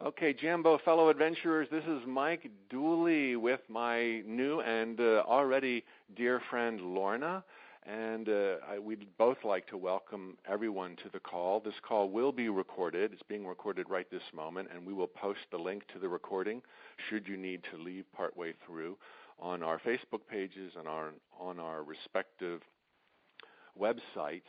Okay, Jambo, fellow adventurers, this is Mike Dooley with my new and already dear friend Lorna, and we'd both like to welcome everyone to the call. This call will be recorded. It's being recorded right this moment, and we will post the link to the recording should you need to leave partway through on our Facebook pages and on our respective websites.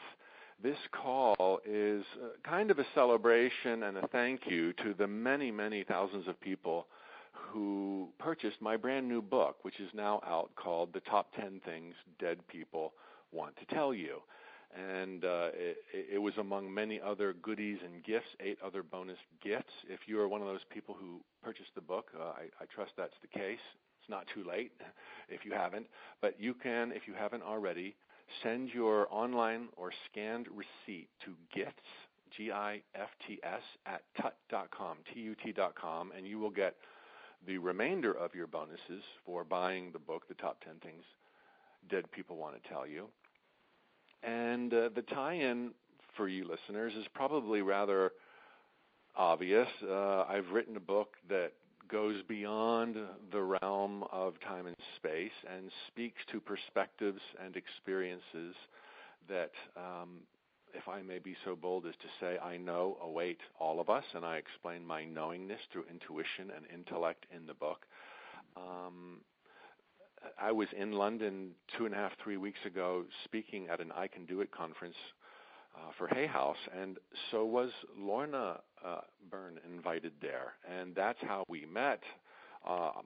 This call is kind of a celebration and a thank you to the many, many thousands of people who purchased my brand new book, which is now out, called The Top 10 Things Dead People Want to Tell You. And it was among many other goodies and gifts, 8 other bonus gifts. If you are one of those people who purchased the book, I trust that's the case. It's not too late if you haven't. But you can, if you haven't already, send your online or scanned receipt to gifts, GIFTS, at tut.com, TUT.com, and you will get the remainder of your bonuses for buying the book, The Top 10 Things Dead People Want to Tell You. And the tie-in for you listeners is probably rather obvious. I've written a book that goes beyond the realm of time and space and speaks to perspectives and experiences that, if I may be so bold as to say, I know await all of us, and I explain my knowingness through intuition and intellect in the book. I was in London 2.5, 3 weeks ago speaking at an I Can Do It conference for Hay House, and so was Lorna Byrne invited there, and that's how we met.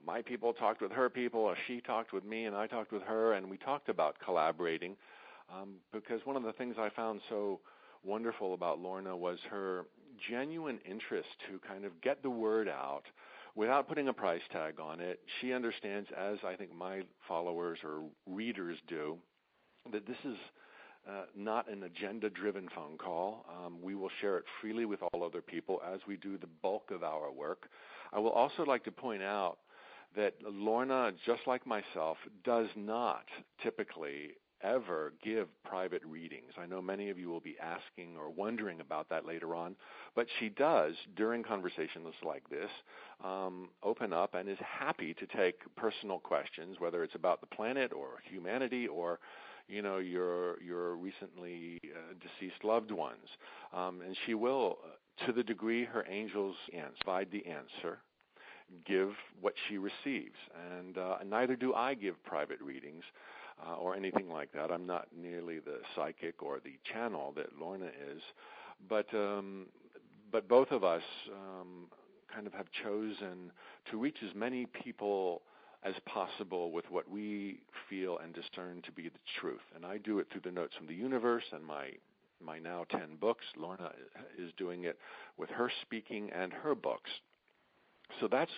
My people talked with her people, she talked with me, and I talked with her, and we talked about collaborating, because one of the things I found so wonderful about Lorna was her genuine interest to kind of get the word out without putting a price tag on it. She understands, as I think my followers or readers do, that this is not an agenda-driven phone call. We will share it freely with all other people as we do the bulk of our work. I will also like to point out that Lorna, just like myself, does not typically ever give private readings. I know many of you will be asking or wondering about that later on, but she does, during conversations like this, open up and is happy to take personal questions, whether it's about the planet or humanity or your recently deceased loved ones. And she will, to the degree her angels provide the answer, give what she receives. And neither do I give private readings or anything like that. I'm not nearly the psychic or the channel that Lorna is. But both of us kind of have chosen to reach as many people as possible with what we feel and discern to be the truth. And I do it through the notes from the universe and my now 10 books. Lorna is doing it with her speaking and her books. So that's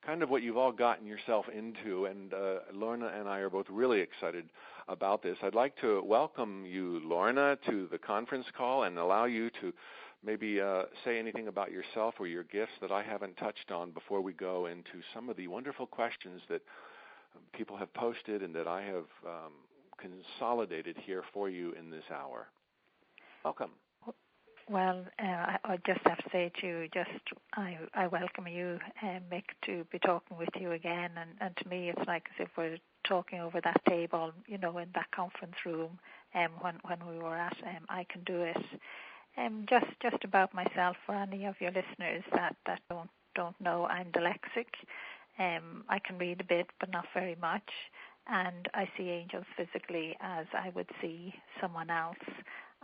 kind of what you've all gotten yourself into, and Lorna and I are both really excited about this. I'd like to welcome you, Lorna, to the conference call and allow you to maybe say anything about yourself or your gifts that I haven't touched on before we go into some of the wonderful questions that people have posted and that I have consolidated here for you in this hour. Welcome. Well, I just have to say to you, I welcome you, Mick, to be talking with you again. And to me, it's like as if we're talking over that table, in that conference room when we were at I Can Do It. Just about myself, for any of your listeners that don't know, I'm dyslexic. I can read a bit, but not very much. And I see angels physically as I would see someone else.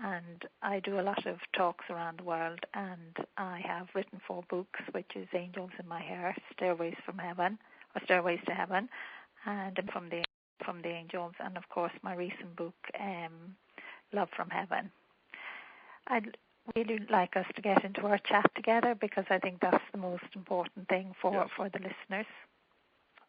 And I do a lot of talks around the world, and I have written 4 books, which is Angels in My Hair, Stairways to Heaven, and from the Angels, and of course my recent book, Love from Heaven. I'd really like us to get into our chat together because I think that's the most important thing for the listeners.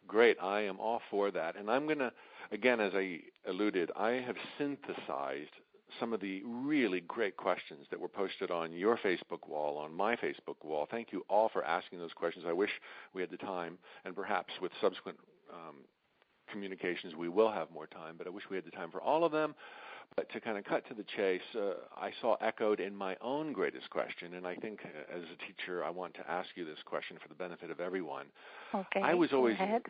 Great. I am all for that. And I'm going to, again, as I alluded, I have synthesized some of the really great questions that were posted on your Facebook wall, on my Facebook wall. Thank you all for asking those questions. I wish we had the time, and perhaps with subsequent communications we will have more time, but I wish we had the time for all of them. But to kind of cut to the chase, I saw echoed in my own greatest question, and I think as a teacher I want to ask you this question for the benefit of everyone. Okay, I was always go ahead.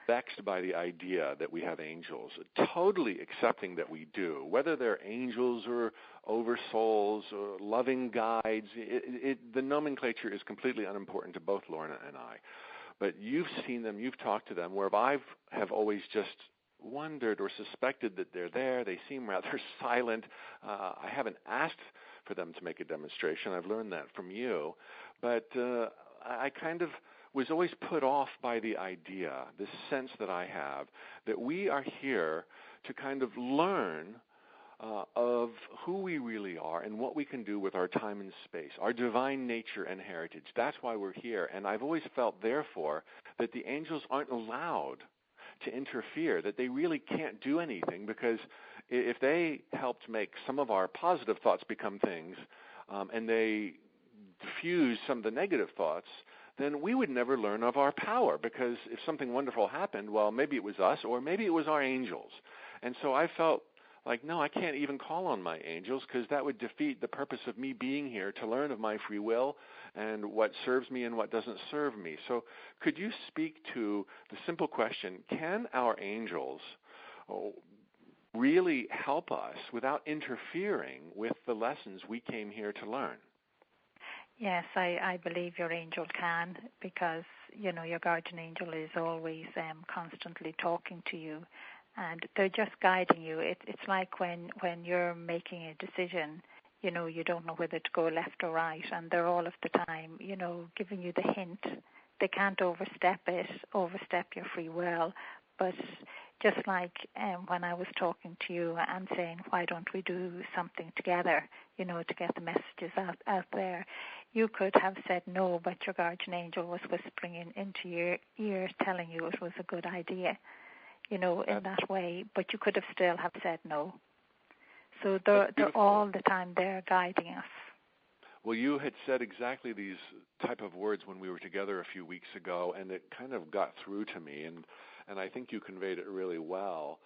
vexed by the idea that we have angels, totally accepting that we do, whether they're angels or oversouls or loving guides. The nomenclature is completely unimportant to both Lorna and I. But you've seen them, you've talked to them, where I have always just wondered or suspected that they're there. They seem rather silent. I haven't asked for them to make a demonstration. I've learned that from you. But I kind of was always put off by the idea, this sense that I have, that we are here to kind of learn of who we really are and what we can do with our time and space, our divine nature and heritage. That's why we're here. And I've always felt, therefore, that the angels aren't allowed to interfere, that they really can't do anything, because if they helped make some of our positive thoughts become things and they diffuse some of the negative thoughts, then we would never learn of our power, because if something wonderful happened, well, maybe it was us or maybe it was our angels. And so I felt like, no, I can't even call on my angels, because that would defeat the purpose of me being here, to learn of my free will and what serves me and what doesn't serve me. So could you speak to the simple question, can our angels really help us without interfering with the lessons we came here to learn? Yes, I believe your angel can, because, you know, your guardian angel is always constantly talking to you, and they're just guiding you. It's like when you're making a decision, you know, you don't know whether to go left or right, and they're all of the time, you know, giving you the hint. They can't overstep your free will, but just like when I was talking to you and saying, why don't we do something together, you know, to get the messages out there, you could have said no, but your guardian angel was whispering into your ear, telling you it was a good idea, you know, in that way, but you could have still have said no. So they're all the time there guiding us. Well, you had said exactly these type of words when we were together a few weeks ago, and it kind of got through to me, and I think you conveyed it really well.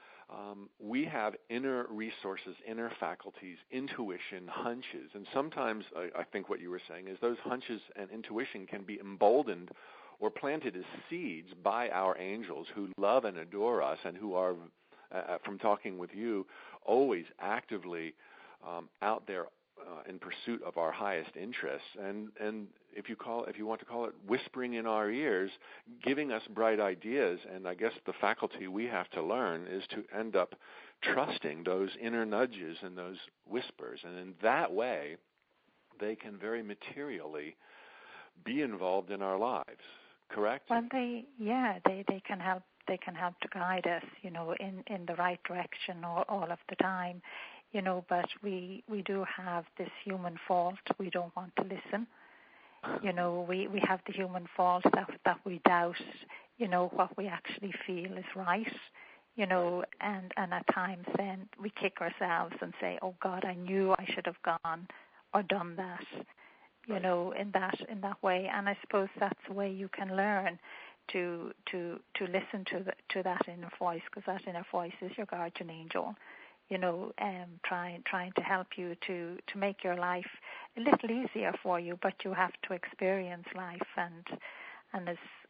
We have inner resources, inner faculties, intuition, hunches, and sometimes I think what you were saying is those hunches and intuition can be emboldened or planted as seeds by our angels who love and adore us, and who are, from talking with you, always actively out there in pursuit of our highest interests, and if you want to call it, whispering in our ears, giving us bright ideas. And I guess the faculty we have to learn is to end up trusting those inner nudges and those whispers, and in that way, they can very materially be involved in our lives. Correct? Well, they can help. They can help to guide us, you know, in the right direction all of the time. You know, but we do have this human fault. We don't want to listen. You know, we have the human fault that we doubt, you know, what we actually feel is right. You know, and at times then we kick ourselves and say, oh God, I knew I should have gone or done that. You know, in that way. And I suppose that's the way you can learn to listen to that inner voice, because that inner voice is your guardian angel. You know, trying to help you to make your life a little easier for you, but you have to experience life, and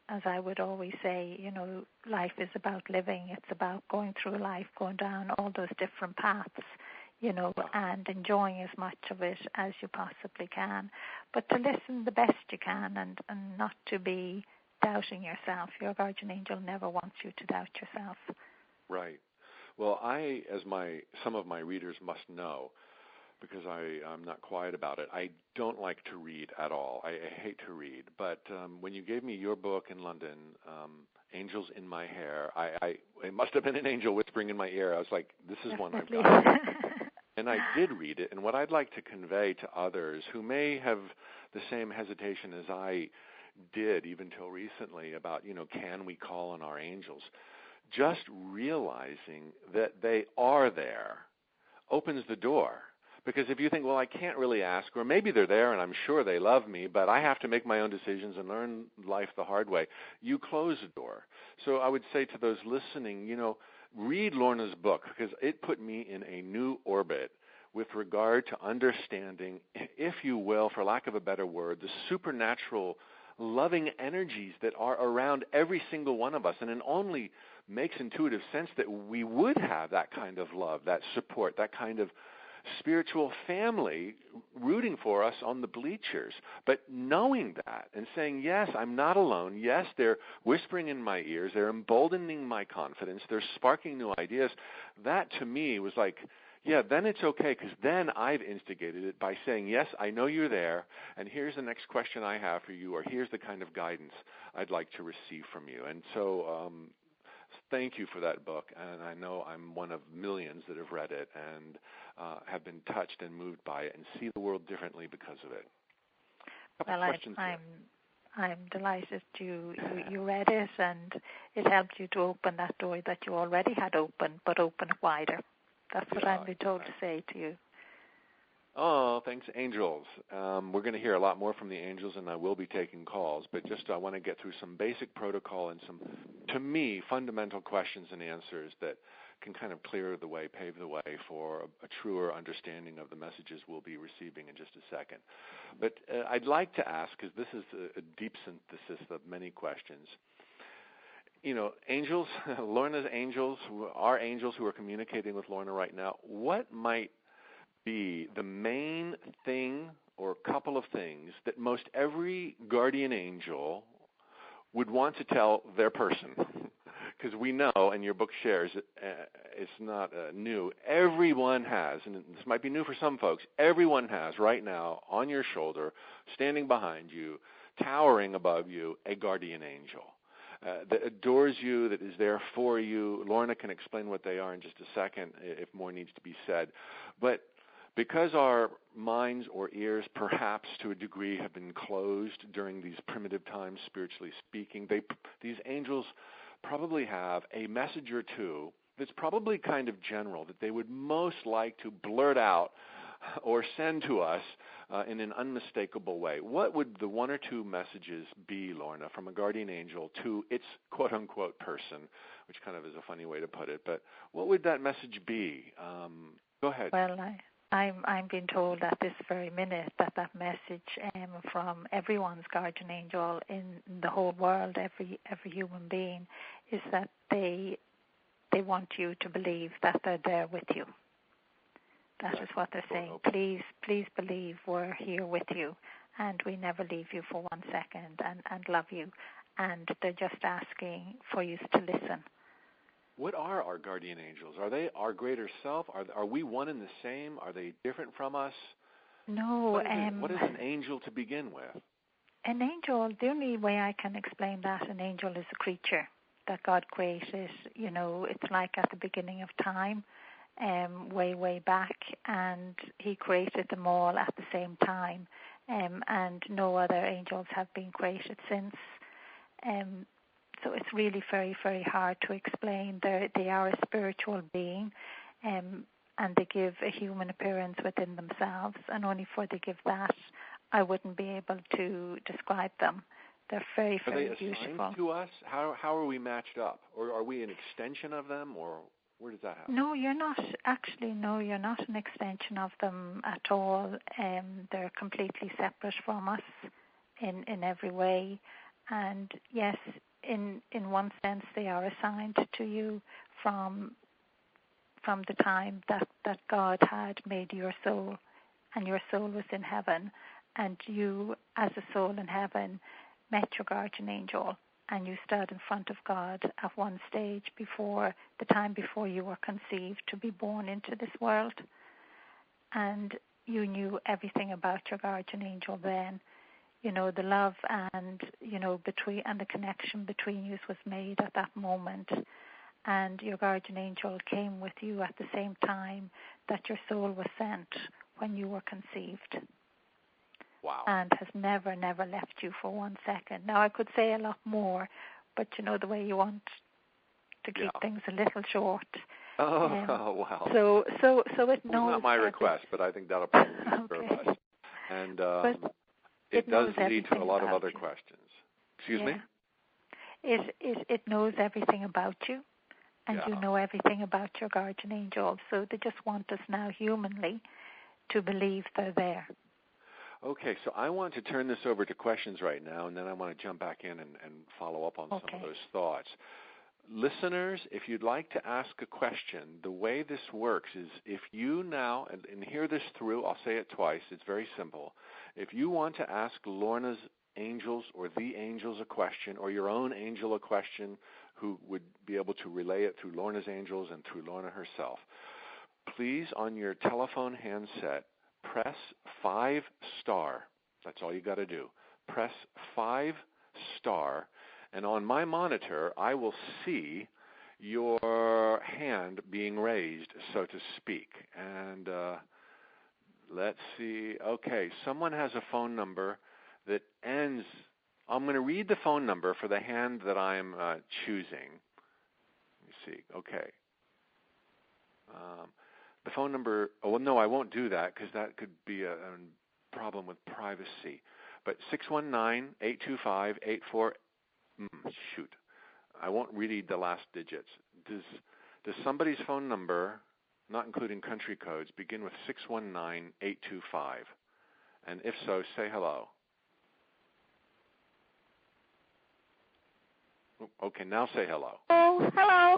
as I would always say, you know, life is about living. It's about going through life, going down all those different paths, you know, and enjoying as much of it as you possibly can, but to listen the best you can, and not to be doubting yourself. Your guardian angel never wants you to doubt yourself. Right. Well, some of my readers must know, because I'm not quiet about it, I don't like to read at all. I hate to read. But when you gave me your book in London, Angels in My Hair, it must have been an angel whispering in my ear. I was like, this is one I've got. And I did read it. And what I'd like to convey to others who may have the same hesitation as I did even till recently about, you know, can we call on our angels? Just realizing that they are there opens the door. Because if you think, well, I can't really ask, or maybe they're there and I'm sure they love me, but I have to make my own decisions and learn life the hard way, you close the door. So I would say to those listening, you know, read Lorna's book because it put me in a new orbit with regard to understanding, if you will, for lack of a better word, the supernatural loving energies that are around every single one of us. And it only makes intuitive sense that we would have that kind of love, that support, that kind of spiritual family rooting for us on the bleachers. But knowing that and saying, yes, I'm not alone. Yes, they're whispering in my ears. They're emboldening my confidence. They're sparking new ideas. That to me was like, yeah, then it's okay, because then I've instigated it by saying, yes, I know you're there, and here's the next question I have for you, or here's the kind of guidance I'd like to receive from you. And so thank you for that book, and I know I'm one of millions that have read it and have been touched and moved by it and see the world differently because of it. Well, I'm delighted you read it, and it helped you to open that door that you already had open, but open it wider. That's what I'm being told to say to you. Oh, thanks, angels. We're going to hear a lot more from the angels, and I will be taking calls. But just I want to get through some basic protocol and some, to me, fundamental questions and answers that can kind of clear the way, pave the way for a truer understanding of the messages we'll be receiving in just a second. But I'd like to ask, because this is a deep synthesis of many questions. You know, angels, Lorna's angels, our angels who are communicating with Lorna right now, what might be the main thing or couple of things that most every guardian angel would want to tell their person? Because we know, and your book shares, it's not new. Everyone has, and this might be new for some folks, everyone has right now on your shoulder, standing behind you, towering above you, a guardian angel. That adores you, that is there for you. Lorna can explain what they are in just a second if more needs to be said. But because our minds or ears, perhaps to a degree, have been closed during these primitive times, spiritually speaking, these angels probably have a message or two that's probably kind of general that they would most like to blurt out or send to us in an unmistakable way. What would the one or two messages be, Lorna, from a guardian angel to its quote-unquote person, which kind of is a funny way to put it, but what would that message be? Go ahead. Well, I'm being told at this very minute that message from everyone's guardian angel in the whole world, every human being, is that they want you to believe that they're there with you. That is what they're saying. Please believe we're here with you, and we never leave you for 1 second, and love you. And they're just asking for you to listen. What are our guardian angels? Are they our greater self? Are we one and the same? Are they different from us? No. What is an angel to begin with? An angel, the only way I can explain that, an angel is a creature that God created. You know, it's like at the beginning of time. Way back, and he created them all at the same time, and no other angels have been created since. So it's really very, very hard to explain. They are a spiritual being, and they give a human appearance within themselves, and only for they give that, I wouldn't be able to describe them. They're very, very beautiful. Are they assigned to us? How are we matched up? Or are we an extension of them, or where does that happen? No, you're not. Actually, no, you're not an extension of them at all. They're completely separate from us in every way. And yes, in one sense, they are assigned to you from the time that God had made your soul, and your soul was in heaven, and you, as a soul in heaven, met your guardian angel. And you stood in front of God at one stage before the time before you were conceived to be born into this world. And you knew everything about your guardian angel then. You know, the love and, you know, and the connection between you was made at that moment. And your guardian angel came with you at the same time that your soul was sent when you were conceived. Wow. And has never left you for 1 second. Now, I could say a lot more, but you know the way you want to keep things a little short. Oh, wow. So it knows. Well, not my request, but I think that'll probably serve us. And it does lead to a lot of other questions. Excuse me? It knows everything about you, and Yeah. you know everything about your guardian angel. So they just want us now humanly to believe they're there. Okay, so I want to turn this over to questions right now, and then I want to jump back in and follow up on some of those thoughts. Listeners, if you'd like to ask a question, the way this works is if you now, and hear this through, I'll say it twice, it's very simple. If you want to ask Lorna's angels or the angels a question, or your own angel a question who would be able to relay it through Lorna's angels and through Lorna herself, please, on your telephone handset, press 5 star. That's all you got to do. Press 5 star, and on my monitor, I will see your hand being raised, so to speak. And let's see. Okay, someone has a phone number that ends. I'm going to read the phone number for the hand that I'm choosing. Let me see. Okay. The phone number, oh, well, no, I won't do that because that could be a problem with privacy. But 619-825-84, shoot, I won't read the last digits. Does somebody's phone number, not including country codes, begin with 619-825? And if so, say hello. Okay, now say hello. Oh, hello.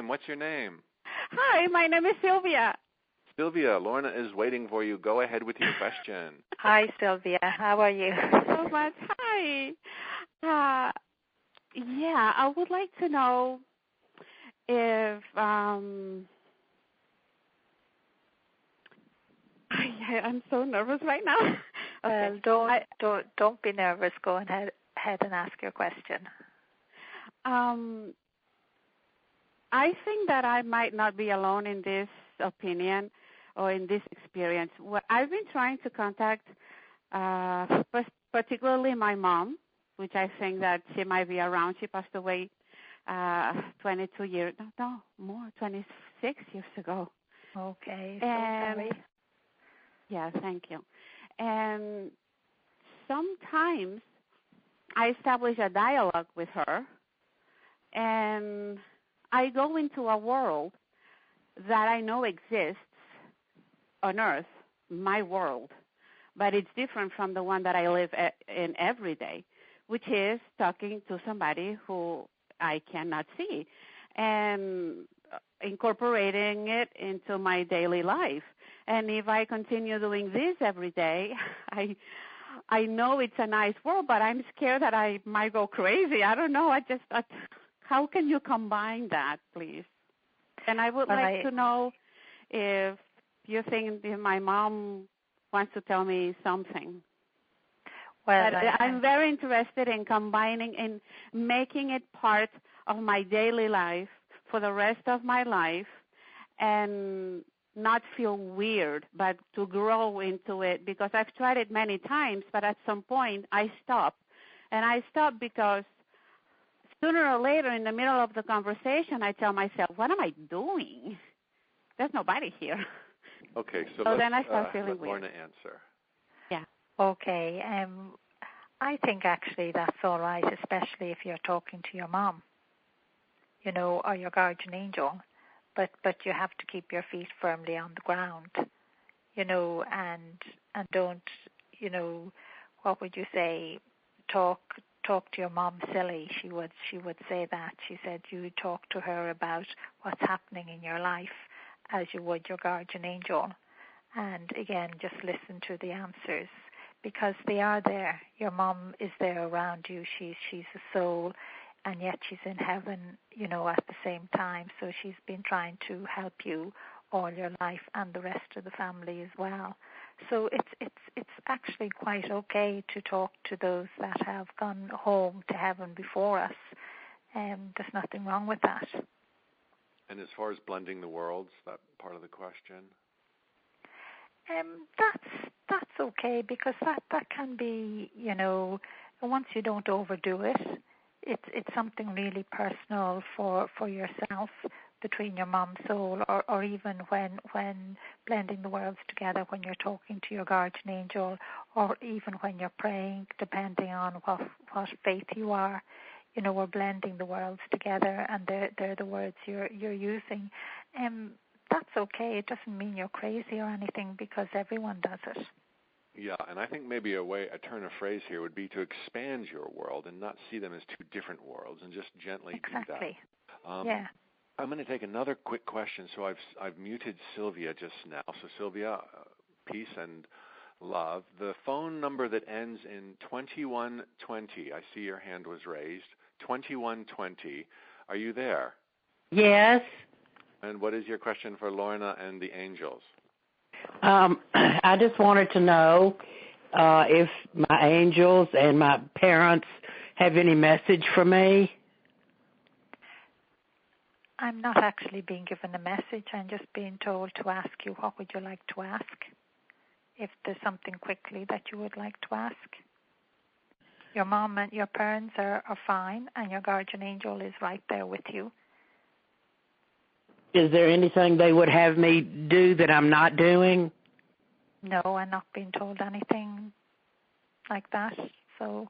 What's your name? Hi, my name is Sylvia. Sylvia, Lorna is waiting for you. Go ahead with your question. Hi, Sylvia. How are you? So much. Hi. Yeah, I would like to know if I'm so nervous right now. Okay. Don't be nervous. Go ahead and ask your question. I think that I might not be alone in this opinion or in this experience. I've been trying to contact particularly my mom, which I think that she might be around. She passed away 26 years ago. Okay, so sorry. Yeah, thank you. And sometimes I establish a dialogue with her, and I go into a world that I know exists on Earth, my world, but it's different from the one that I live in every day, which is talking to somebody who I cannot see and incorporating it into my daily life. And if I continue doing this every day, I know it's a nice world, but I'm scared that I might go crazy. I don't know. How can you combine that, please? And I would like to know if you think if my mom wants to tell me something. Well, I'm very interested in combining and making it part of my daily life for the rest of my life and not feel weird, but to grow into it, because I've tried it many times, but at some point I stop. And I stop because sooner or later in the middle of the conversation, I tell myself, what am I doing? There's nobody here. Okay, so then I start feeling let weird. Lorna answer. Yeah. Okay. I think actually that's all right, especially if you're talking to your mom, or your guardian angel. But you have to keep your feet firmly on the ground, and don't, what would you say, talk to your mom silly. She would say that. She said you talk to her about what's happening in your life as you would your guardian angel. And again, just listen to the answers because they are there. Your mom is there around you. She's a soul, and yet she's in heaven, at the same time. So she's been trying to help you all your life and the rest of the family as well. So it's actually quite okay to talk to those that have gone home to heaven before us. There's nothing wrong with that. And as far as blending the worlds, that part of the question? That's okay because that can be, once you don't overdo it, it's something really personal for yourself between your mom's soul or even when blending the worlds together when you're talking to your guardian angel or even when you're praying, depending on what faith you are. we're blending the worlds together, and they're the words you're using. That's okay. It doesn't mean you're crazy or anything, because everyone does it. Yeah, and I think maybe a turn of phrase here would be to expand your world and not see them as two different worlds, and just gently do that. Exactly. Yeah. I'm going to take another quick question. So I've muted Sylvia just now. So Sylvia, peace and love. The phone number that ends in 2120. I see your hand was raised. 2120. Are you there? Yes. And what is your question for Lorna and the angels? I just wanted to know if my angels and my parents have any message for me. I'm not actually being given a message. I'm just being told to ask you, what would you like to ask? If there's something quickly that you would like to ask. Your mom and your parents are fine, and your guardian angel is right there with you. Is there anything they would have me do that I'm not doing? No, I'm not being told anything like that. So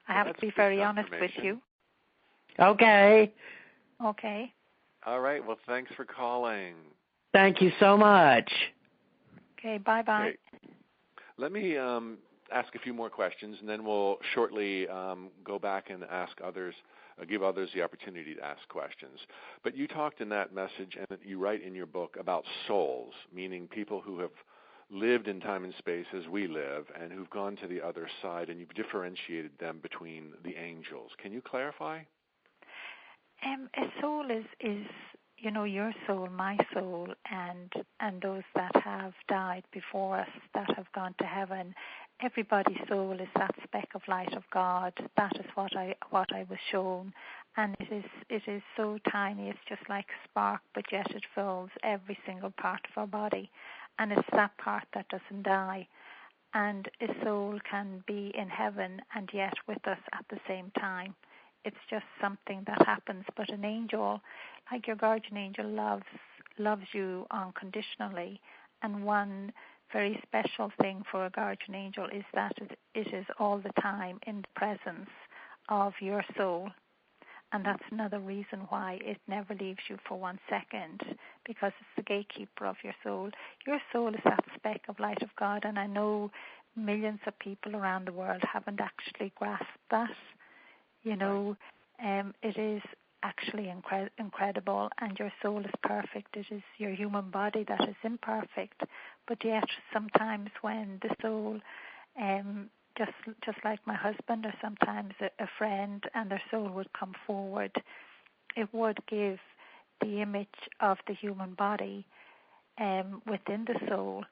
I have to be very honest with you. Okay. Okay. All right. Well, thanks for calling. Thank you so much. Okay, bye-bye. Okay. Let me ask a few more questions, and then we'll shortly go back and ask others, give others the opportunity to ask questions. But you talked in that message, and you write in your book about souls, meaning people who have lived in time and space as we live and who've gone to the other side, and you've differentiated them between the angels. Can you clarify? A soul is your soul, my soul, and those that have died before us, that have gone to heaven. Everybody's soul is that speck of light of God. That is what I was shown, and it is so tiny. It's just like a spark, but yet it fills every single part of our body, and it's that part that doesn't die. And a soul can be in heaven and yet with us at the same time. It's just something that happens. But an angel, like your guardian angel, loves you unconditionally. And one very special thing for a guardian angel is that it is all the time in the presence of your soul. And that's another reason why it never leaves you for 1 second, because it's the gatekeeper of your soul. Your soul is that speck of light of God, and I know millions of people around the world haven't actually grasped that. It is actually incredible, and your soul is perfect. It is your human body that is imperfect, but yet sometimes when the soul, just like my husband or sometimes a friend, and their soul would come forward, it would give the image of the human body within the soul,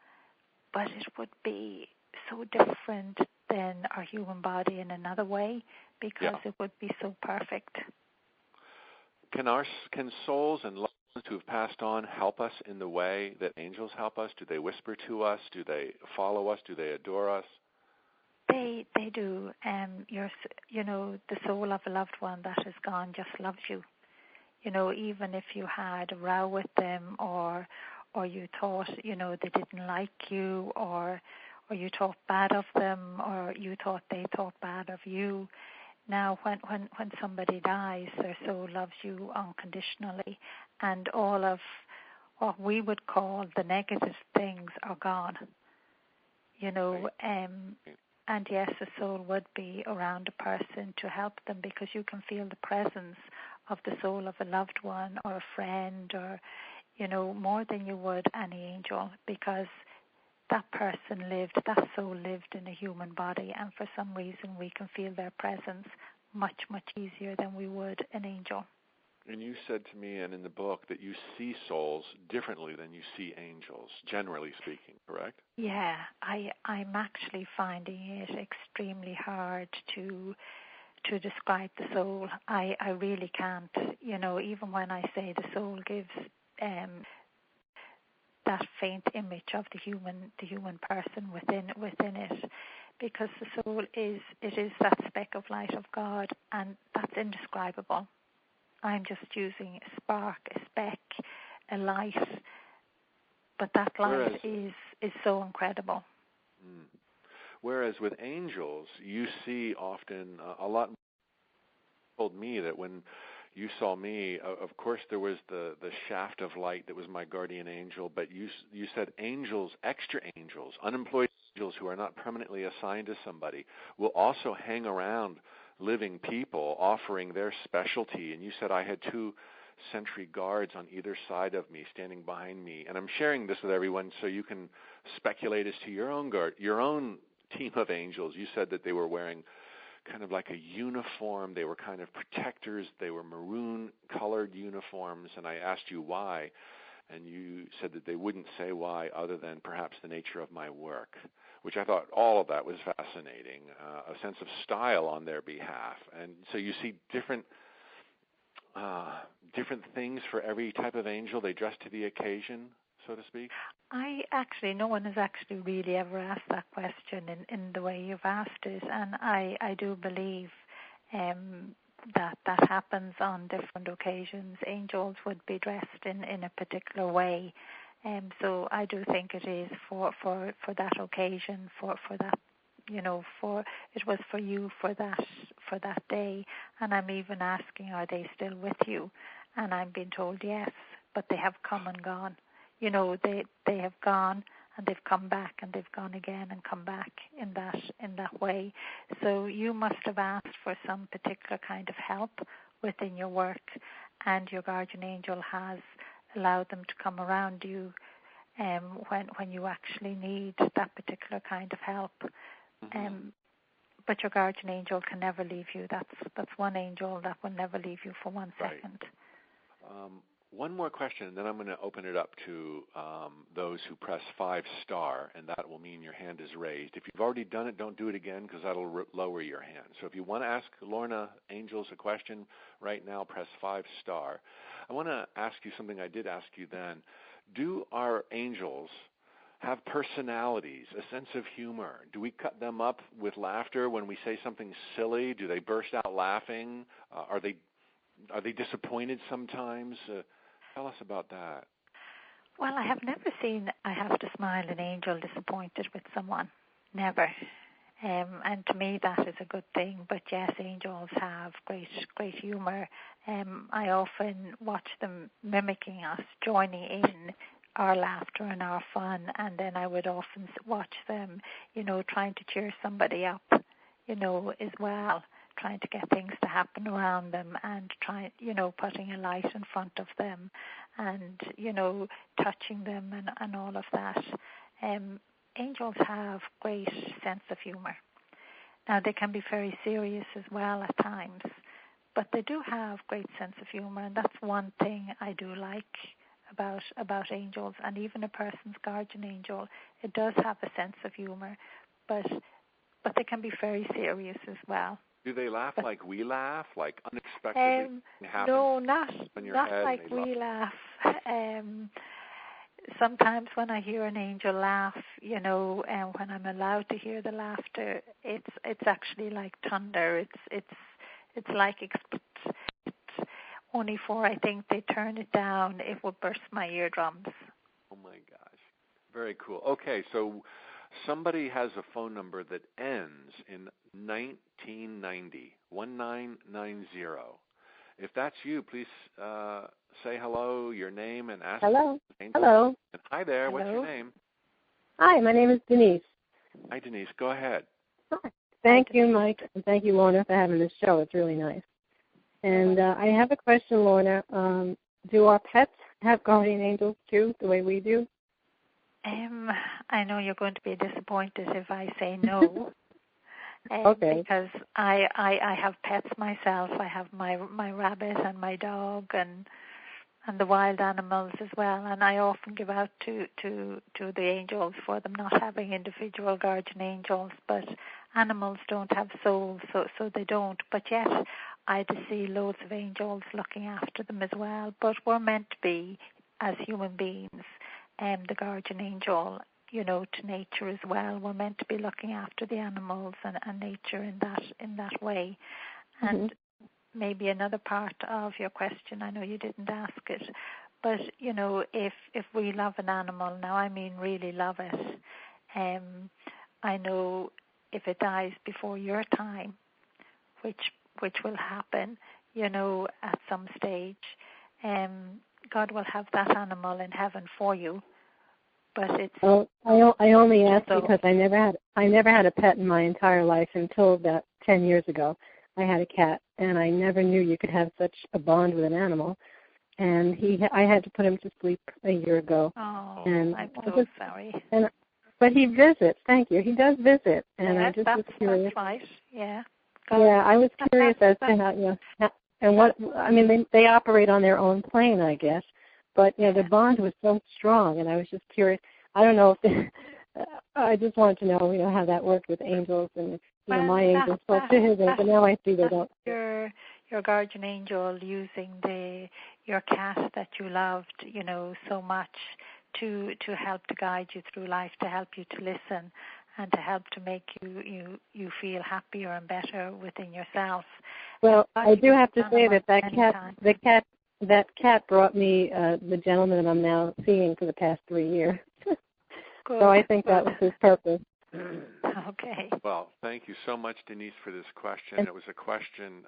but it would be so different than our human body in another way, because it would be so perfect. Can souls and loved ones who have passed on help us in the way that angels help us? Do they whisper to us? Do they follow us? Do they adore us? They do. The soul of a loved one that is gone just loves you. Even if you had a row with them, or you thought they didn't like you, or you thought bad of them, or you thought they thought bad of you. Now, when somebody dies, their soul loves you unconditionally, and all of what we would call the negative things are gone. And yes, the soul would be around a person to help them, because you can feel the presence of the soul of a loved one or a friend, or more than you would any angel, because that person lived, that soul lived in a human body, and for some reason we can feel their presence much, much easier than we would an angel. And you said to me and in the book that you see souls differently than you see angels, generally speaking, correct? Yeah, I'm actually finding it extremely hard to describe the soul. I really can't. Even when I say the soul gives that faint image of the human person within it, because the soul is that speck of light of God, and that's indescribable. I'm just using a spark, a speck, a light, but that light is so incredible. Whereas with angels, you see often a lot told me that when you saw me, of course there was the shaft of light that was my guardian angel, but you said angels, extra angels, unemployed angels who are not permanently assigned to somebody, will also hang around living people offering their specialty. And you said I had 2 sentry guards on either side of me standing behind me. And I'm sharing this with everyone so you can speculate as to your own team of angels. You said that they were wearing kind of like a uniform. They were kind of protectors. They were maroon-colored uniforms, and I asked you why, and you said that they wouldn't say why other than perhaps the nature of my work, which I thought all of that was fascinating, a sense of style on their behalf. And so you see different things for every type of angel. They dress to the occasion, so to speak. No one has actually really ever asked that question in the way you've asked it, and I do believe that happens on different occasions. Angels would be dressed in a particular way, so I do think it is for that occasion, for that, it was for you for that day. And I'm even asking, are they still with you? And I'm being told yes, but they have come and gone. They have gone and they've come back and they've gone again and come back in that way. So you must have asked for some particular kind of help within your work, and your guardian angel has allowed them to come around you when you actually need that particular kind of help. Mm-hmm. But your guardian angel can never leave you. That's one angel that will never leave you for 1 second. Right. One more question, and then I'm going to open it up to those who press 5-star, and that will mean your hand is raised. If you've already done it, don't do it again, because that'll lower your hand. So if you want to ask Lorna Angels a question right now, press 5-star. I want to ask you something I did ask you then. Do our angels have personalities, a sense of humor? Do we cut them up with laughter when we say something silly? Do they burst out laughing? Are they disappointed sometimes? Tell us about that. Well, I have never seen I have to smile an angel disappointed with someone. Never. And to me that is a good thing. But yes, angels have great humor. I often watch them mimicking us, joining in our laughter and our fun, and then I would often watch them, trying to cheer somebody up, as well, trying to get things to happen around them, and putting a light in front of them, and, touching them and all of that. Angels have great sense of humor. Now, they can be very serious as well at times, but they do have great sense of humor, and that's one thing I do like about angels, and even a person's guardian angel. It does have a sense of humor, but they can be very serious as well. Do they laugh like we laugh, like unexpectedly happens? No, not like we laugh. Sometimes when I hear an angel laugh, and when I'm allowed to hear the laughter, it's actually like thunder. It's like only for, I think, they turn it down, it would burst my eardrums. Oh my gosh, very cool. Okay, so somebody has a phone number that ends in 1990, 1990. If that's you, please say hello, your name, and ask. Hello. Hello. And hi there. Hello. What's your name? Hi, my name is Denise. Hi, Denise. Go ahead. Hi. Thank you, Mike, and thank you, Lorna, for having this show. It's really nice. And I have a question, Lorna. Do our pets have guardian angels, too, the way we do? I know you're going to be disappointed if I say no. Okay. Because I have pets myself. I have my rabbit and my dog and the wild animals as well. And I often give out to the angels for them not having individual guardian angels. But animals don't have souls, so they don't. But yet I see loads of angels looking after them as well. But we're meant to be, as human beings, the guardian angel, to nature as well. We're meant to be looking after the animals and nature in that way. And maybe another part of your question, I know you didn't ask it, but if we love an animal, now I mean really love it, I know if it dies before your time, which which will happen, at some stage. God will have that animal in heaven for you, but it's. Well, I only asked because I never had a pet in my entire life until about 10 years ago. I had a cat, and I never knew you could have such a bond with an animal. And I had to put him to sleep a year ago. Oh, and I'm so sorry. But he visits. Thank you. He does visit, and yes, I just was curious. That's right. Yeah. I was curious as to how, and what, I mean, they operate on their own plane, I guess. But, the bond was so strong, and I was just curious. I don't know if, I just wanted to know, how that worked with angels, and, my angels spoke to his angels, but now I see they don't. Your guardian angel using your cat that you loved, so much to help to guide you through life, to help you to listen, and to help to make you feel happier and better within yourself. Well, I do have to say that cat brought me the gentleman I'm now seeing for the past 3 years. So I think that was his purpose. Okay. Well, thank you so much, Denise, for this question. It was a question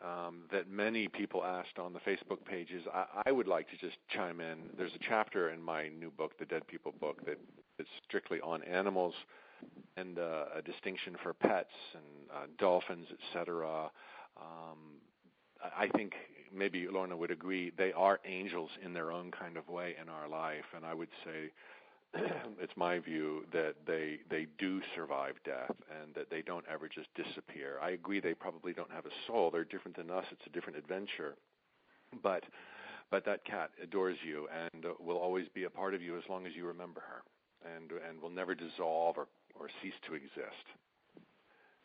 that many people asked on the Facebook pages. I would like to just chime in. There's a chapter in my new book, the Dead People book, that is strictly on animals and a distinction for pets and dolphins, etc. I think maybe Lorna would agree they are angels in their own kind of way in our life, and I would say it's my view that they do survive death and that they don't ever just disappear. I agree they probably don't have a soul. They're different than us. It's a different adventure. But that cat adores you and will always be a part of you as long as you remember her, and will never dissolve or cease to exist.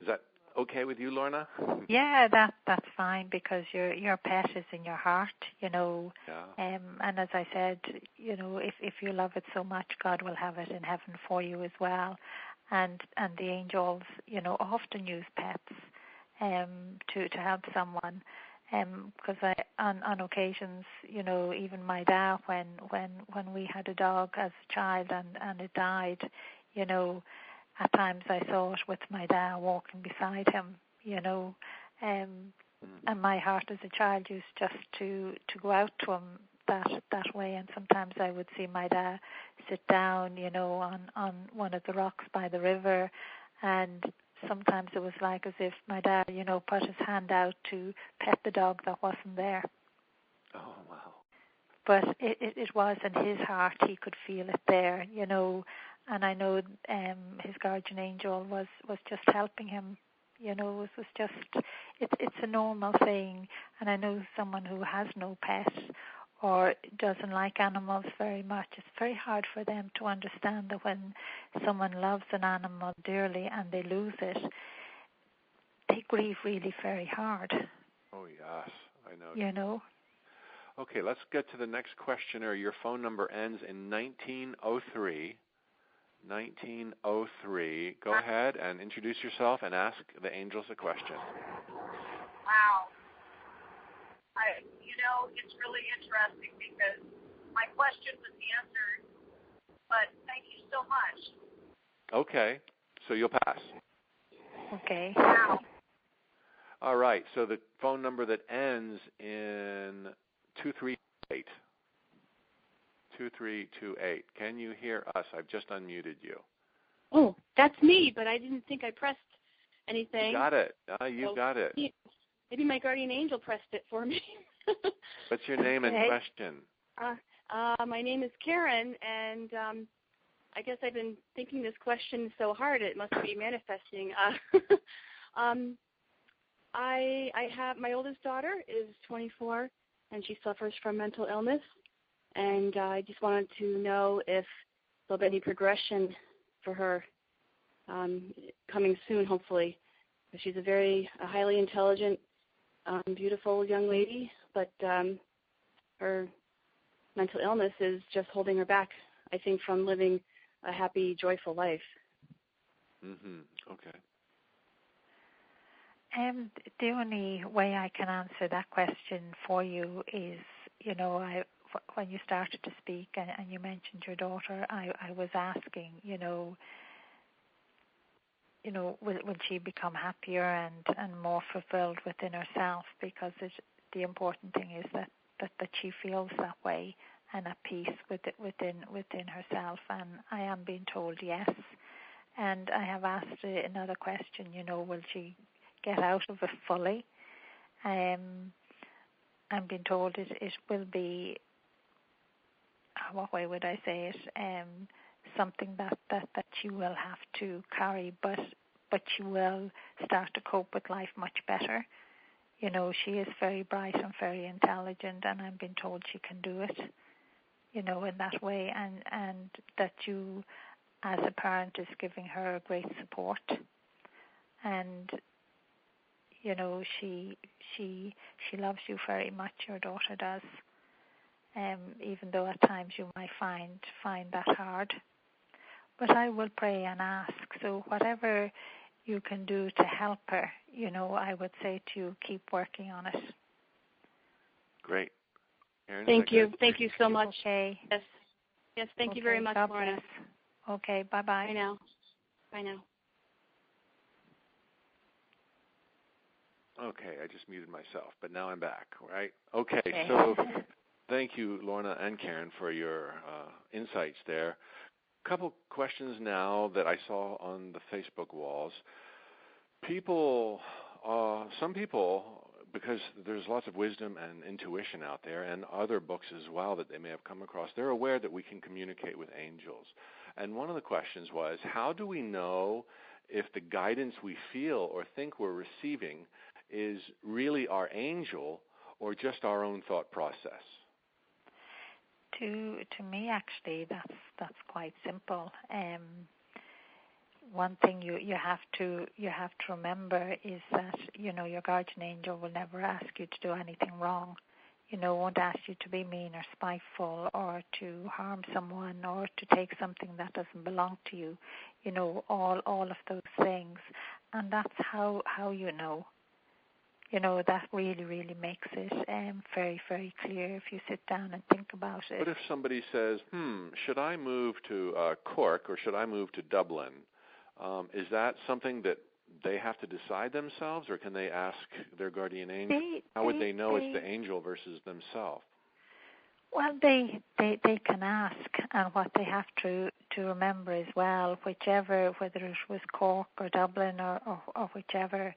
Is that okay with you, Lorna? Yeah, that's fine, because your pet is in your heart, Yeah. And as I said, if you love it so much, God will have it in heaven for you as well. And the angels, often use pets to help someone. Because on occasions, even my dad, when we had a dog as a child and it died, at times I saw it with my dad walking beside him, and my heart as a child used just to go out to him that way. And sometimes I would see my dad sit down, on one of the rocks by the river, and sometimes it was like as if my dad, put his hand out to pet the dog that wasn't there. Oh, wow. But it was in his heart. He could feel it there, and I know his guardian angel was just helping him, it was just, it's a normal thing. And I know someone who has no pet or doesn't like animals very much, it's very hard for them to understand that when someone loves an animal dearly and they lose it, they grieve really very hard. Oh, yes, I know. Okay, let's get to the next questioner. Your phone number ends in 1903. 1903. Go ahead and introduce yourself and ask the angels a question. Wow. It's really interesting because my question was answered, but thank you so much. Okay, so you'll pass. Okay. Wow. All right, so the phone number that ends in 238. 2328. Can you hear us? I've just unmuted you. Oh, that's me, but I didn't think I pressed anything. You got it. You got it. Maybe my guardian angel pressed it for me. What's your name and question? My name is Karen, and I guess I've been thinking this question so hard it must be manifesting. I have my oldest daughter is 24, and she suffers from mental illness. And I just wanted to know if there'll be any progression for her coming soon, hopefully. She's a highly intelligent, beautiful young lady, but her mental illness is just holding her back, I think, from living a happy, joyful life. Okay. The only way I can answer that question for you is, when you started to speak and you mentioned your daughter, I was asking, will she become happier and more fulfilled within herself? Because the important thing is that she feels that way and at peace within herself. And I am being told yes. And I have asked another question, will she get out of it fully? I'm being told it will be, what way would I say it, something that she will have to carry, but she will start to cope with life much better. She is very bright and very intelligent, and I'm being told she can do it, in that way, and that you, as a parent, is giving her great support. And, she loves you very much, your daughter does, even though at times you might find that hard. But I will pray and ask. So whatever you can do to help her, I would say to you, keep working on it. Great. Erin, thank you. Thank you so much. Okay. Yes, thank you very much, God Lorna. Bless. Okay, bye-bye. Bye now. Bye now. Okay, I just muted myself, but now I'm back, right? Okay. So thank you, Lorna and Karen, for your insights there. A couple questions now that I saw on the Facebook walls. Some people, because there's lots of wisdom and intuition out there and other books as well that they may have come across, they're aware that we can communicate with angels. And one of the questions was, how do we know if the guidance we feel or think we're receiving is really our angel or just our own thought process? To me, actually, that's quite simple. One thing you have to remember is that your guardian angel will never ask you to do anything wrong. Won't ask you to be mean or spiteful or to harm someone or to take something that doesn't belong to you. All of those things, and that's how you know. That really, really makes it very, very clear if you sit down and think about it. But if somebody says, should I move to Cork or should I move to Dublin, is that something that they have to decide themselves, or can they ask their guardian angel? How would they know it's the angel versus themselves? Well, they can ask, and what they have to remember as well, whether it was Cork or Dublin or whichever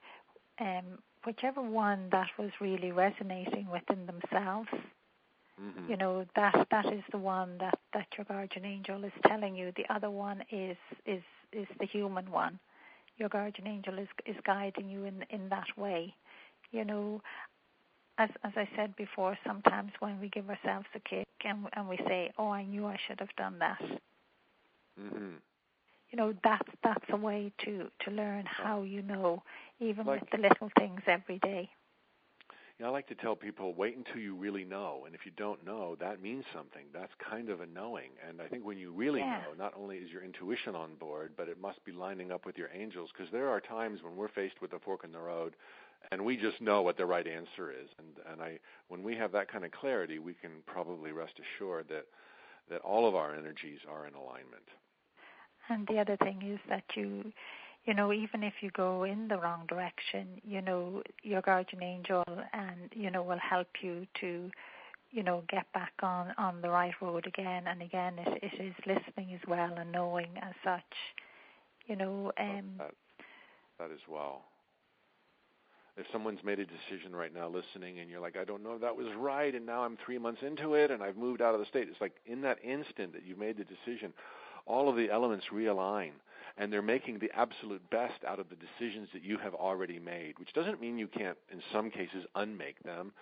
one that was really resonating within themselves. Mm-hmm. That is the one that your guardian angel is telling you. The other one is the human one. Your guardian angel is guiding you in that way. As I said before, sometimes when we give ourselves a kick and we say, "Oh, I knew I should have done that." Mm-hmm. That's a way to learn how even with the little things every day. I like to tell people, wait until you really know. And if you don't know, that means something. That's kind of a knowing. And I think when you really know, not only is your intuition on board, but it must be lining up with your angels, because there are times when we're faced with a fork in the road and we just know what the right answer is. And when we have that kind of clarity, we can probably rest assured that all of our energies are in alignment. And the other thing is that even if you go in the wrong direction, your guardian angel will help you to, get back on the right road again. And again, it is listening as well and knowing as such, that as well. If someone's made a decision right now listening and you're like, I don't know if that was right, and now I'm 3 months into it and I've moved out of the state. It's like in that instant that you made the decision, all of the elements realign, and they're making the absolute best out of the decisions that you have already made, which doesn't mean you can't, in some cases, unmake them.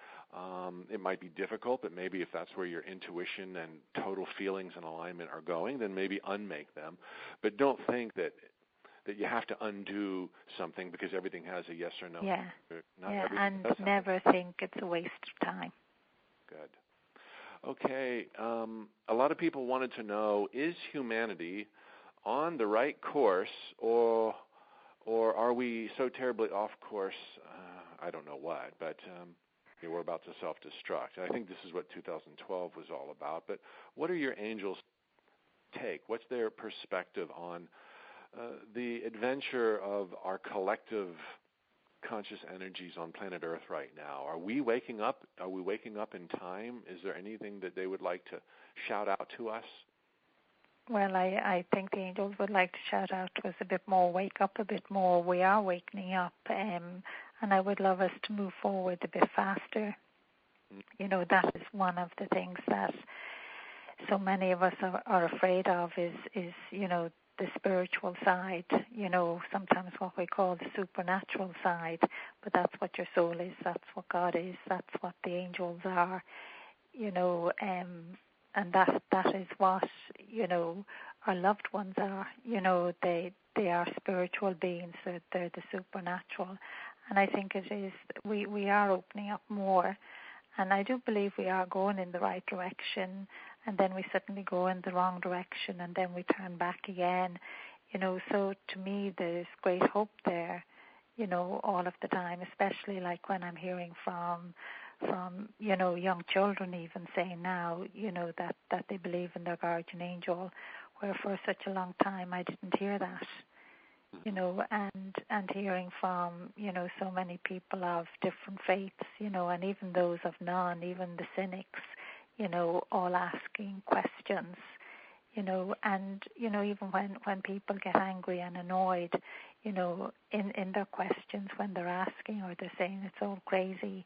It might be difficult, but maybe if that's where your intuition and total feelings and alignment are going, then maybe unmake them. But don't think that you have to undo something because everything has a yes or no. Yeah, and never think it's a waste of time. Good. Okay, a lot of people wanted to know, is humanity on the right course, or are we so terribly off course, I don't know what, but we're about to self-destruct. I think this is what 2012 was all about, but what are your angels' take? What's their perspective on the adventure of our collective conscious energies on planet Earth right now? Are we waking up? Are we waking up in time? Is there anything that they would like to shout out to us? Well, I think the angels would like to shout out to us a bit more, wake up a bit more. We are waking up, and I would love us to move forward a bit faster. You know, that is one of the things that so many of us are afraid of is, you know, the spiritual side, you know, sometimes what we call the supernatural side, but that's what your soul is, that's what God is, that's what the angels are, you know, and that is what, you know, our loved ones are, you know, they are spiritual beings, they're the supernatural, and I think it is, we are opening up more, and I do believe we are going in the right direction, and then we suddenly go in the wrong direction, and then we turn back again, you know, so to me there's great hope there, you know, all of the time, especially like when I'm hearing from you know, young children even saying now, you know, that they believe in their guardian angel, where for such a long time I didn't hear that, you know, and hearing from, you know, so many people of different faiths, you know, and even those of none, even the cynics, you know, all asking questions, you know, and, you know, even when people get angry and annoyed, you know, in their questions when they're asking or they're saying it's all crazy,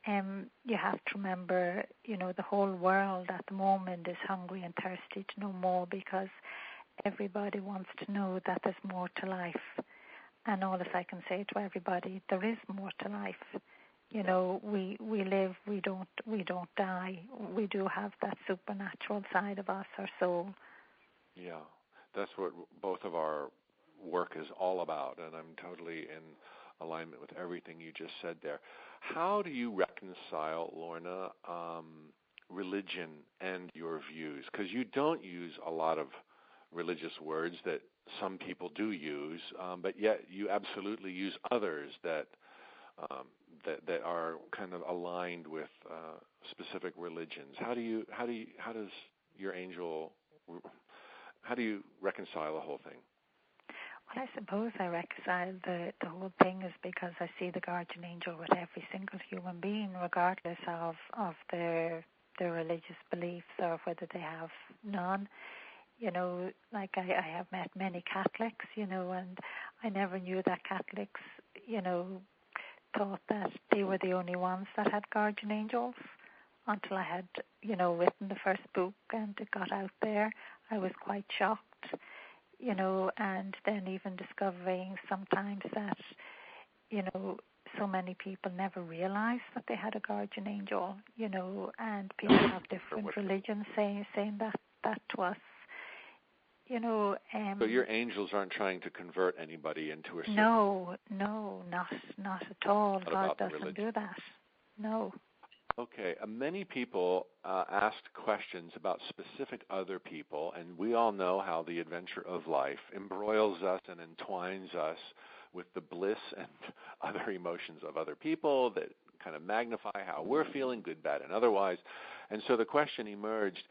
you have to remember, you know, the whole world at the moment is hungry and thirsty to know more, because everybody wants to know that there's more to life. And all that I can say to everybody, there is more to life. You know, we live, we don't die. We do have that supernatural side of us, our soul. Yeah, that's what both of our work is all about, and I'm totally in alignment with everything you just said there. How do you reconcile, Lorna, religion and your views? Because you don't use a lot of religious words that some people do use, but yet you absolutely use others that are kind of aligned with specific religions. How do you reconcile the whole thing? Well, I suppose I reconcile the whole thing is because I see the guardian angel with every single human being, regardless of their religious beliefs or whether they have none. You know, like I have met many Catholics, you know, and I never knew that Catholics, you know, thought that they were the only ones that had guardian angels until I had, you know, written the first book and it got out there. I was quite shocked, you know, and then even discovering sometimes that, you know, so many people never realized that they had a guardian angel, you know, and people have different religions saying that to us. You know, so your angels aren't trying to convert anybody into a certain... No, not at all. God doesn't do that. No. Okay, many people asked questions about specific other people, and we all know how the adventure of life embroils us and entwines us with the bliss and other emotions of other people that kind of magnify how we're feeling, good, bad, and otherwise. And so the question emerged,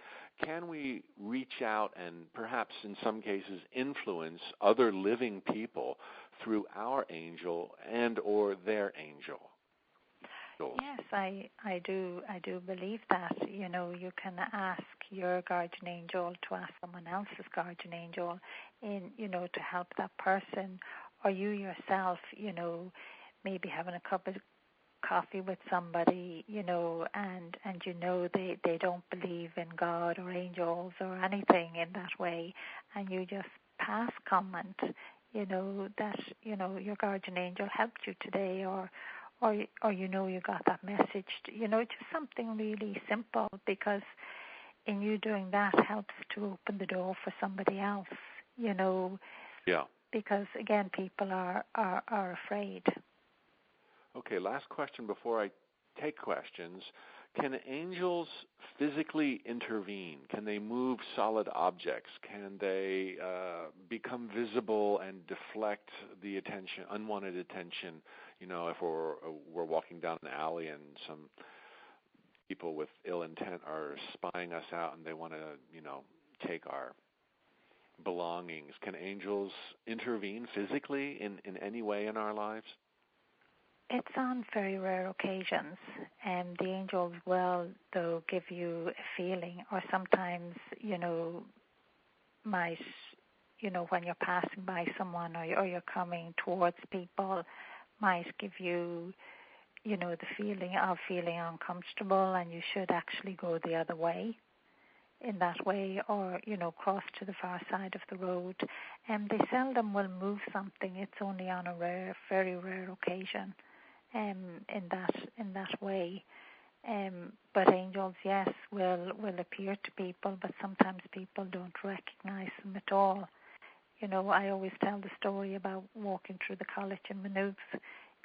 can we reach out and perhaps in some cases influence other living people through our angel and or their angel? Yes, I do believe that. You know, you can ask your guardian angel to ask someone else's guardian angel you know, to help that person, or you yourself, you know, maybe having a cup of coffee with somebody, you know, and you know they don't believe in God or angels or anything in that way, and you just pass comment, you know, that, you know, your guardian angel helped you today, or you know, you got that message, you know, just something really simple, because in you doing that helps to open the door for somebody else, you know. Yeah. Because again, people are afraid. Okay, last question before I take questions. Can angels physically intervene? Can they move solid objects? Can they become visible and deflect the attention, unwanted attention? You know, if we're walking down an alley and some people with ill intent are spying us out and they want to, you know, take our belongings. Can angels intervene physically in any way in our lives? It's on very rare occasions. The angels will, though, give you a feeling, or sometimes, might, when you're passing by someone or you're coming towards people, might give you, the feeling of feeling uncomfortable, and you should actually go the other way in that way, or, cross to the far side of the road. They seldom will move something. It's only on a very rare occasion. In that way, but angels, yes, will appear to people, but sometimes people don't recognize them at all. I always tell the story about walking through the college in Maynooth,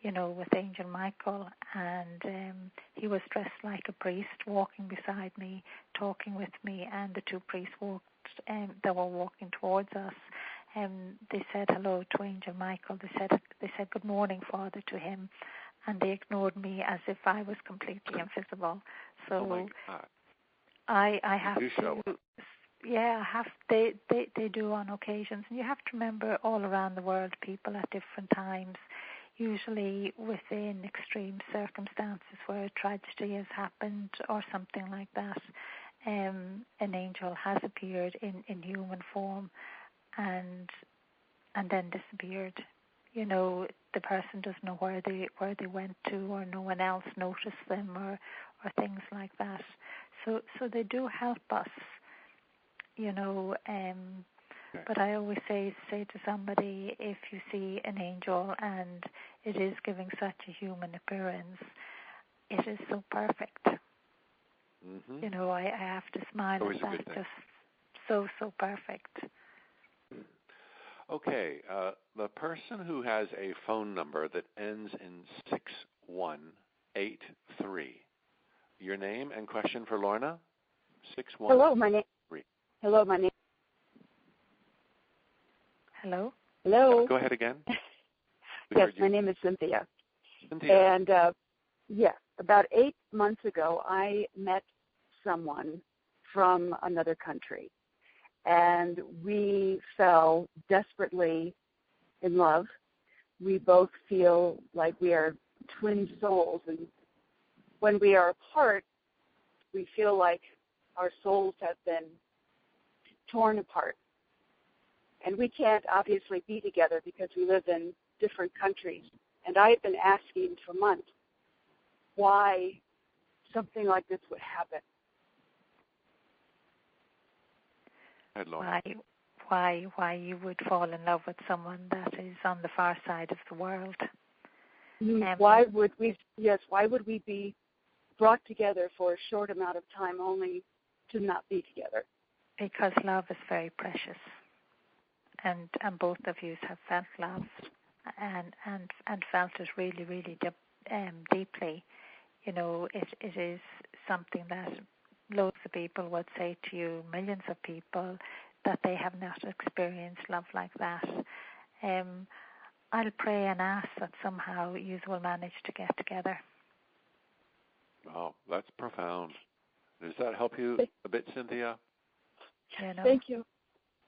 with Angel Michael, and he was dressed like a priest, walking beside me, talking with me, and the two priests they were walking towards us. They said hello to Angel Michael. They said good morning, Father, to him. And they ignored me as if I was completely invisible. So oh my God. I have to, they do on occasions. And you have to remember, all around the world, people at different times, usually within extreme circumstances where a tragedy has happened or something like that, an angel has appeared in human form and then disappeared. The person doesn't know where they went to, or no one else noticed them, or things like that. So they do help us, But I always say to somebody, if you see an angel and it is giving such a human appearance, it is so perfect. Mm-hmm. I have to smile Always at that. Just so perfect. Okay, the person who has a phone number that ends in 6183. Your name and question for Lorna? 6183. Hello, my name. Hello. Hello. Go ahead again. Yes, my name is Cynthia. Cynthia. And about 8 months ago, I met someone from another country. And we fell desperately in love. We both feel like we are twin souls. And when we are apart, we feel like our souls have been torn apart. And we can't obviously be together because we live in different countries. And I've been asking for months why something like this would happen. Why you would fall in love with someone that is on the far side of the world? Why would we be brought together for a short amount of time only to not be together? Because love is very precious, and both of you have felt love and felt it really, really deeply. It is something that loads of people would say to you, millions of people, that they have not experienced love like that. I'll pray and ask that somehow you will manage to get together. Wow, that's profound. Does that help you a bit, Cynthia? Thank you.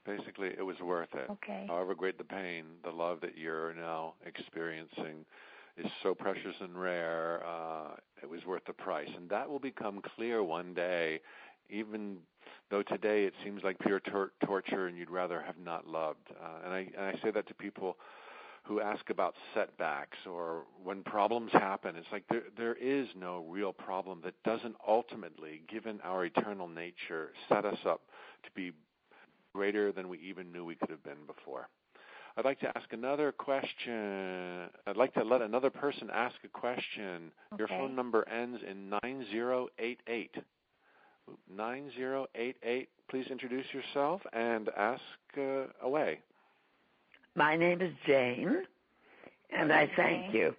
Basically, it was worth it. Okay. However great the pain, the love that you're now experiencing is so precious and rare, it was worth the price. And that will become clear one day, even though today it seems like pure torture and you'd rather have not loved. And I say that to people who ask about setbacks or when problems happen. It's like there is no real problem that doesn't ultimately, given our eternal nature, set us up to be greater than we even knew we could have been before. I'd like to ask another question. I'd like to let another person ask a question. Okay. Your phone number ends in 9088. 9088. Please introduce yourself and ask away. My name is Jane, and I thank you.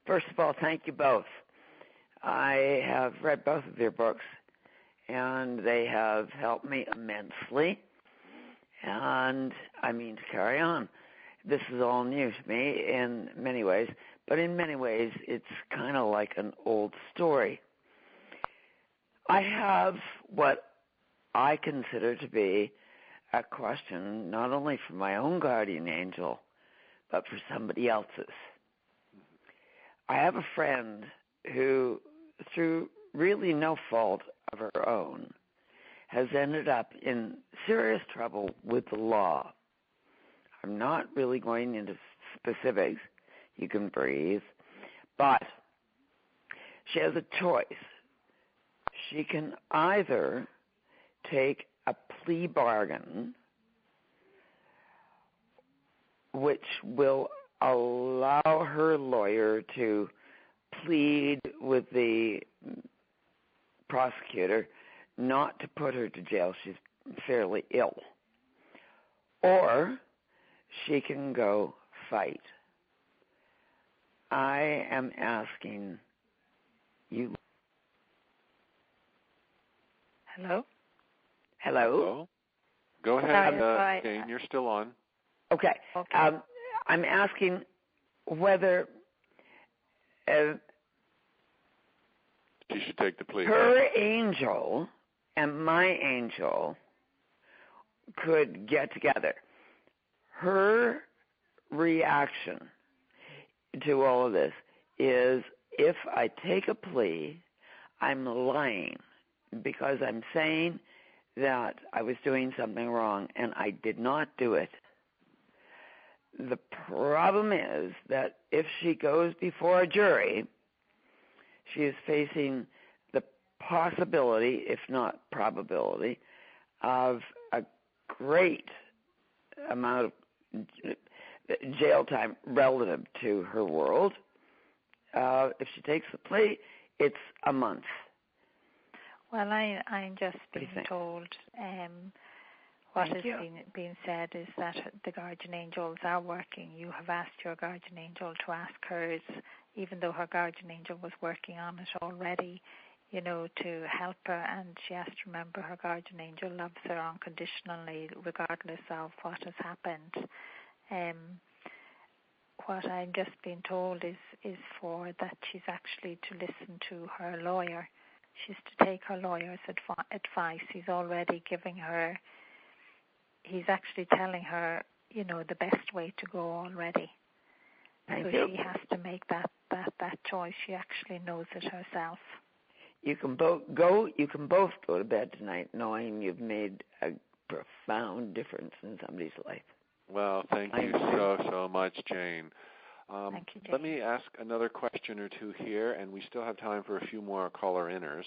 First of all, thank you both. I have read both of your books, and they have helped me immensely. And I mean to carry on. This is all new to me in many ways, but in many ways it's kind of like an old story. I have what I consider to be a question not only for my own guardian angel, but for somebody else's. I have a friend who, through really no fault of her own, has ended up in serious trouble with the law. I'm not really going into specifics. You can breathe. But she has a choice. She can either take a plea bargain, which will allow her lawyer to plead with the prosecutor not to put her to jail. She's fairly ill. Or she can go fight. I am asking you. Hello? Hello? Go ahead, Sorry, Jane. You're still on. Okay. I'm asking whether She should take the plea. her angel and my angel could get together. Her reaction to all of this is, if I take a plea, I'm lying because I'm saying that I was doing something wrong and I did not do it. The problem is that if she goes before a jury, she is facing the possibility, if not probability, of a great amount of jail time relative to her world. If she takes the plea, it's a month. Well, I'm just being told what is being said is that the guardian angels are working. You have asked your guardian angel to ask hers, even though her guardian angel was working on it already, to help her. And she has to remember her guardian angel loves her unconditionally, regardless of what has happened. What I'm just being told is for that she's actually to listen to her lawyer. She's to take her lawyer's advice. He's already giving her, he's actually telling her, the best way to go already. She has to make that choice. She actually knows it herself. You can both go to bed tonight knowing you've made a profound difference in somebody's life. Well, thank you so much, Jane. Thank you, Jane. Let me ask another question or two here, and we still have time for a few more caller-inners.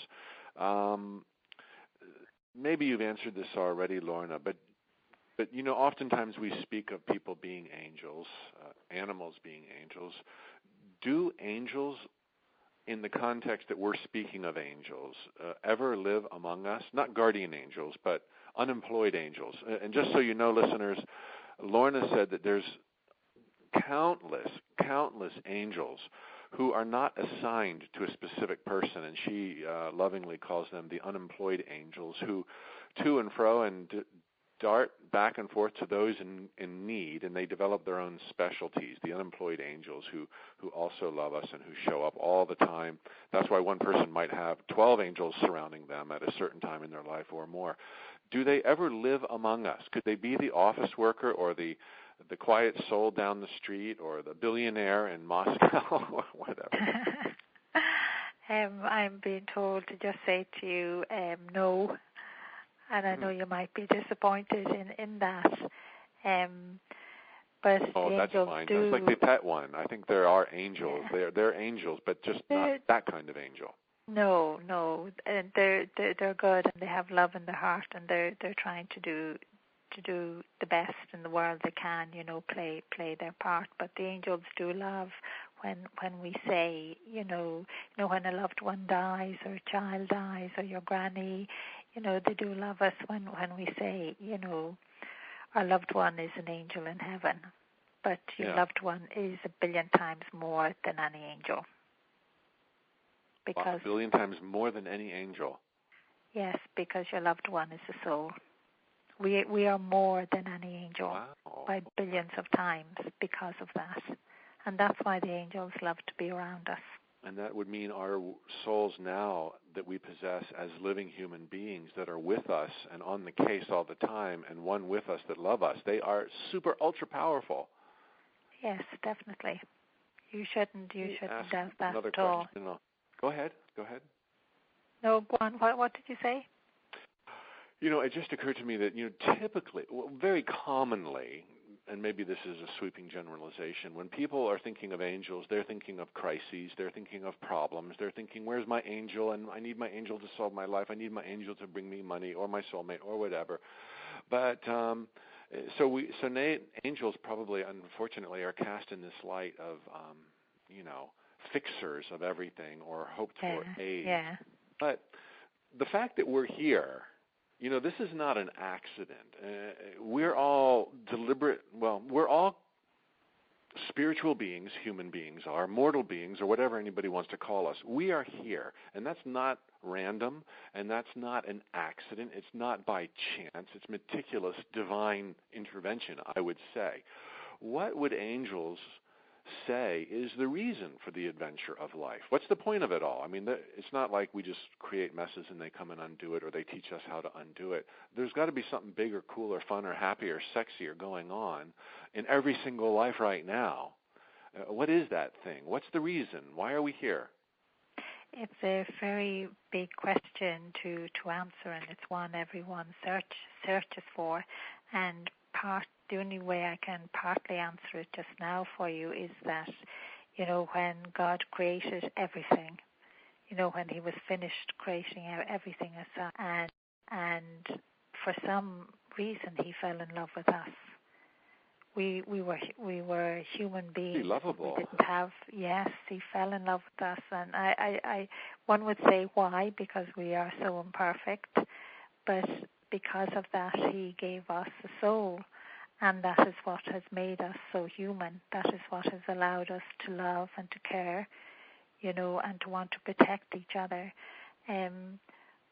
Maybe you've answered this already, Lorna, but oftentimes we speak of people being angels, animals being angels. Do angels, in the context that we're speaking of angels, ever live among us? Not guardian angels, but unemployed angels. And just so you know, listeners, Lorna said that there's countless angels who are not assigned to a specific person, and she lovingly calls them the unemployed angels, who to and fro and dart back and forth to those in need, and they develop their own specialties, the unemployed angels who also love us and who show up all the time. That's why one person might have 12 angels surrounding them at a certain time in their life or more. Do they ever live among us? Could they be the office worker or the quiet soul down the street or the billionaire in Moscow or whatever? I'm being told to just say to you, no. And I know you might be disappointed in that. But that's fine. That's like the pet one. I think there are angels. Yeah. They're angels, but just not that kind of angel. No. And they're good, and they have love in their heart, and they're trying to do the best in the world they can, play their part. But the angels do love when we say, when a loved one dies or a child dies or your granny, they do love us when we say, our loved one is an angel in heaven, but your loved one is a billion times more than any angel. Because a billion times more than any angel. Yes, because your loved one is a soul. We are more than any angel by billions of times because of that. And that's why the angels love to be around us. And that would mean our souls now that we possess as living human beings that are with us and on the case all the time and one with us that love us, they are super ultra powerful. Yes, definitely. You shouldn't doubt that another at all. question. Go ahead. No, go on. What did you say? It just occurred to me that, typically, very commonly, and maybe this is a sweeping generalization, when people are thinking of angels, they're thinking of crises, they're thinking of problems, they're thinking, where's my angel? And I need my angel to solve my life. I need my angel to bring me money or my soulmate or whatever. But angels probably, unfortunately, are cast in this light of, fixers of everything or hoped for aid. Yeah. But the fact that we're here, this is not an accident. We're all we're all spiritual beings, human beings are, mortal beings, or whatever anybody wants to call us. We are here, and that's not random, and that's not an accident. It's not by chance. It's meticulous divine intervention, I would say. What would angels say is the reason for the adventure of life? What's the point of it all? I mean, it's not like we just create messes and they come and undo it, or they teach us how to undo it. There's got to be something bigger, cooler, funner, happier, sexier going on in every single life right now. What is that thing? What's the reason? Why are we here? It's a very big question to answer, and it's one everyone searches for. And the only way I can partly answer it just now for you is that, when God created everything, when He was finished creating everything, and for some reason He fell in love with us. We were human beings. Lovable. We didn't have. Yes, He fell in love with us, and I one would say why, because we are so imperfect, but because of that He gave us a soul. And that is what has made us so human. That is what has allowed us to love and to care, and to want to protect each other.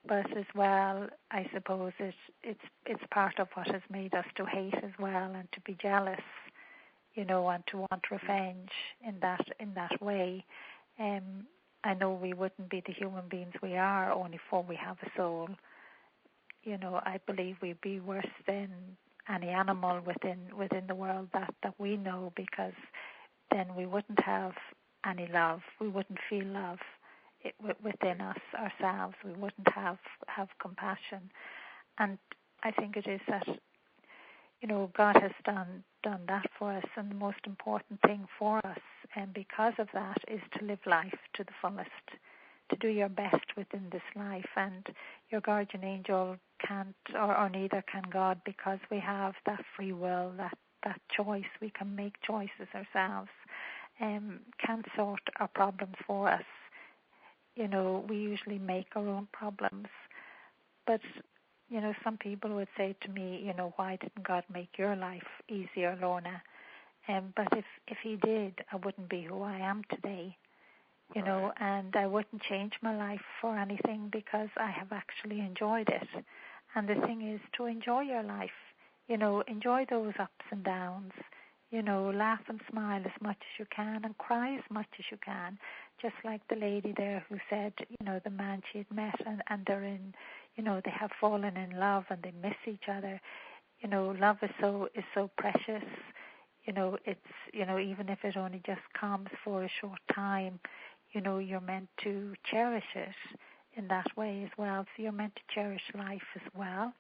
But as well, I suppose it's part of what has made us to hate as well, and to be jealous, and to want revenge in that way. I know we wouldn't be the human beings we are only for we have a soul. I believe we'd be worse than any animal within the world that we know, because then we wouldn't have any love. We wouldn't feel love within us ourselves. We wouldn't have compassion. And I think it is that God has done that for us, and the most important thing for us, and because of that, is to live life to the fullest, to do your best within this life. And your guardian angel can't, or neither can God, because we have that free will, that choice. We can make choices ourselves, can sort our problems for us. We usually make our own problems. But, some people would say to me, why didn't God make your life easier, Lorna? But if He did, I wouldn't be who I am today. And I wouldn't change my life for anything, because I have actually enjoyed it. And the thing is to enjoy your life, enjoy those ups and downs, laugh and smile as much as you can, and cry as much as you can. Just like the lady there who said, the man she had met, and they're in, they have fallen in love and they miss each other. Love is so precious. It's, even if it only just comes for a short time, you're meant to cherish it in that way as well. So you're meant to cherish life as well,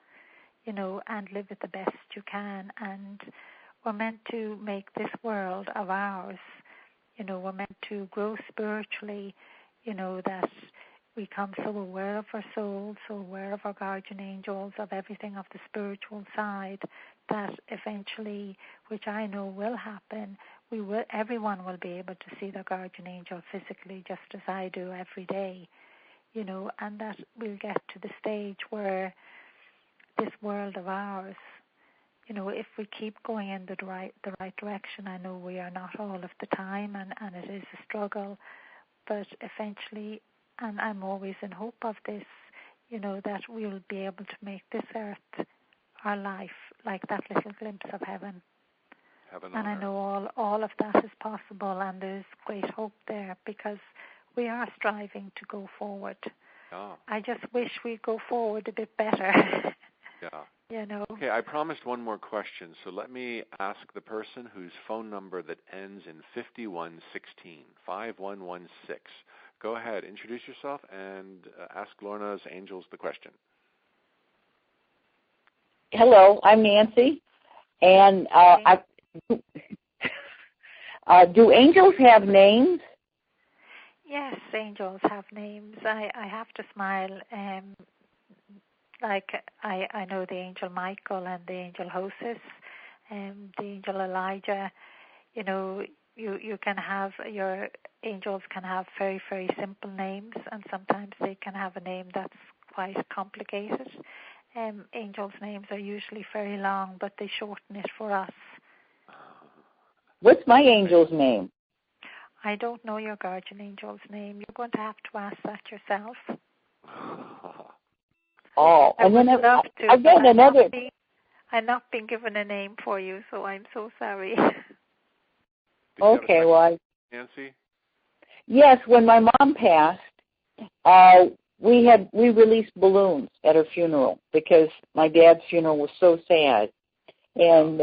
and live it the best you can. And we're meant to make this world of ours, we're meant to grow spiritually, that we become so aware of our soul, so aware of our guardian angels, of everything of the spiritual side, that eventually, which I know will happen, everyone will be able to see their guardian angel physically, just as I do every day, and that we'll get to the stage where this world of ours, if we keep going in the right direction. I know we are not all of the time, and it is a struggle, but eventually, and I'm always in hope of this, that we'll be able to make this earth, our life, like that little glimpse of heaven. And I know all of that is possible, and there's great hope there, because we are striving to go forward. Yeah. I just wish we'd go forward a bit better. Yeah. You know. Okay, I promised one more question, so let me ask the person whose phone number that ends in 5116, 5116. Go ahead, introduce yourself, and ask Lorna's angels the question. Hello, I'm Nancy, and do angels have names? Yes, angels have names. I have to smile. Like I know the angel Michael and the angel Hostess, the angel Elijah. You know, you can have, your angels can have very, very simple names, and sometimes they can have a name that's quite complicated. Angels' names are usually very long, but they shorten it for us. What's my angel's name? I don't know your guardian angel's name. You're going to have to ask that yourself. Oh, and then I've got another. I'm not being given a name for you, so I'm so sorry. Okay, well, Nancy? Yes, when my mom passed, we released balloons at her funeral because my dad's funeral was so sad, and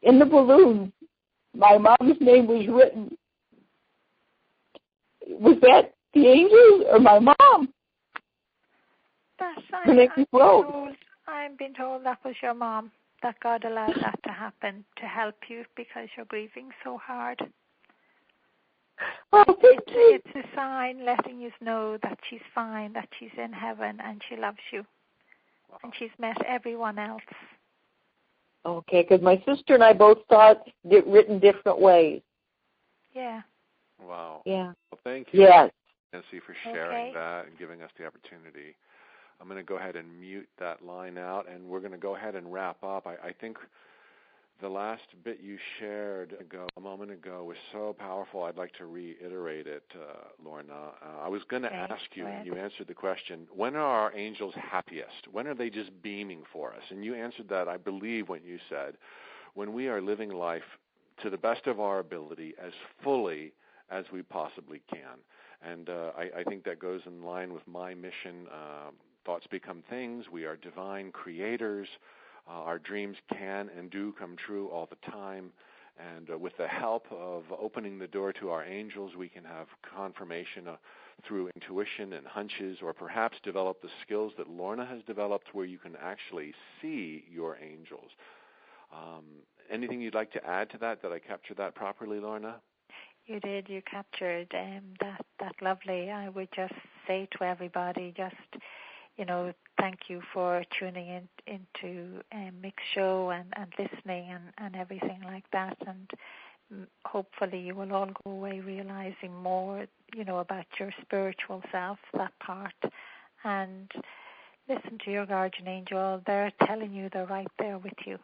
in the balloon, my mom's name was written. Was that the angels or my mom? I'm being told that was your mom, that God allowed that to happen to help you because you're grieving so hard. Oh, it's a sign letting you know that she's fine, that she's in heaven, and she loves you. Wow. And she's met everyone else. Okay, because my sister and I both thought it written different ways. Yeah. Wow. Yeah. Well, thank you, yes. Nancy, for sharing that and giving us the opportunity. I'm going to go ahead and mute that line out, and we're going to go ahead and wrap up. I think the last bit you shared a moment ago was so powerful. I'd like to reiterate it, Lorna. I was going to ask you, and you answered the question, when are our angels happiest? When are they just beaming for us? And you answered that, I believe, when you said, when we are living life to the best of our ability as fully as we possibly can. And I think that goes in line with my mission. Thoughts become things. We are divine creators. Our dreams can and do come true all the time. And with the help of opening the door to our angels, we can have confirmation through intuition and hunches, or perhaps develop the skills that Lorna has developed where you can actually see your angels. Anything you'd like to add to that? Did I capture that properly, Lorna? You did. You captured that lovely. I would just say to everybody, just, thank you for tuning into Mick's show and listening and everything like that. And hopefully you will all go away realizing more, about your spiritual self, that part. And listen to your guardian angel. They're telling you they're right there with you.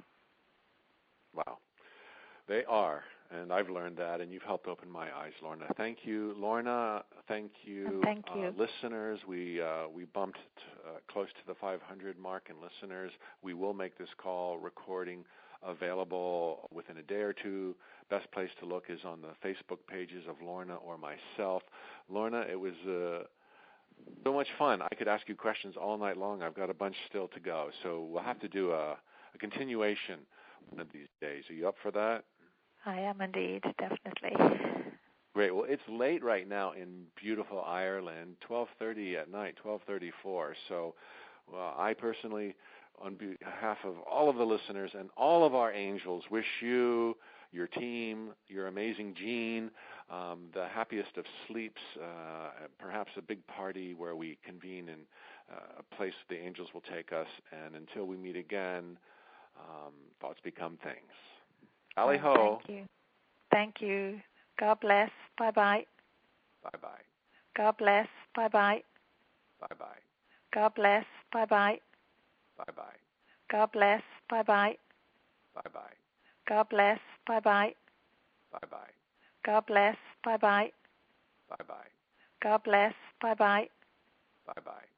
Wow. They are. And I've learned that, and you've helped open my eyes, Lorna. Thank you, Lorna. Thank you, listeners. We bumped close to the 500 mark in listeners. We will make this call recording available within a day or two. Best place to look is on the Facebook pages of Lorna or myself. Lorna, it was so much fun. I could ask you questions all night long. I've got a bunch still to go, so we'll have to do a continuation one of these days. Are you up for that? I am indeed, definitely. Great. Well, it's late right now in beautiful Ireland, 12:30 at night, 12:34. So I personally, on behalf of all of the listeners and all of our angels, wish you, your team, your amazing Jean, the happiest of sleeps, perhaps a big party where we convene in a place the angels will take us. And until we meet again, thoughts become things. Alley ho. Thank you. Thank you. God bless. Bye-bye. Bye-bye. God bless. Bye-bye. Bye-bye. God bless. Bye-bye. Bye-bye. God bless. Bye-bye. Bye-bye. God bless. Bye-bye. Bye-bye. God bless. Bye-bye. Bye-bye. God bless. Bye-bye. Bye-bye.